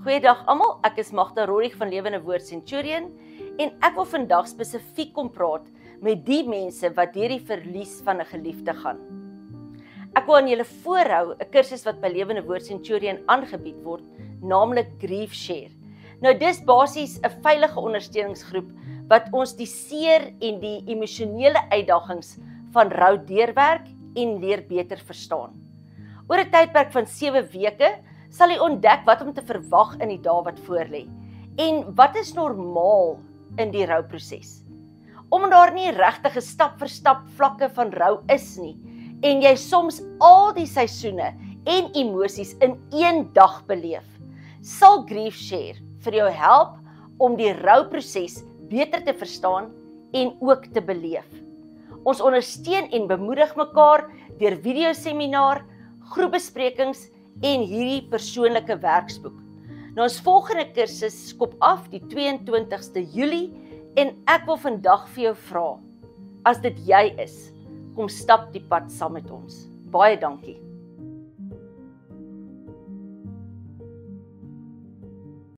Goeiedag almal, ek is Magda Rorig van Lewende Woord Centurion en ek wil vandag spesifiek kom praat met die mense wat deur die verlies van 'n geliefde gaan. Ek wil aan julle voorhou 'n kursus wat by Lewende Woord Centurion aangebied word, naamlik Grief Share. Nou dis basies 'n veilige ondersteuningsgroep wat ons die seer en die emosionele uitdagings van rou deurwerk en leer beter verstaan. Oor 'n tydperk van 7 weke sal jy ontdek wat om te verwag in die dae wat voorlê en wat is normaal in die rouproses. Omdat daar nie regtige stap vir stap vlakke van rou is nie en jy soms al die seisoene en emosies in een dag beleef, sal Grief Share vir jou help om die rouproses beter te verstaan en ook te beleef. Ons ondersteun en bemoedig mekaar deur videoseminar, groepbesprekings en hierdie persoonlike werksboek. Nou ons volgende kursus skop af die 22ste Julie en ek wil vandag vir jou vra, as dit jy is, kom stap die pad saam met ons. Baie dankie.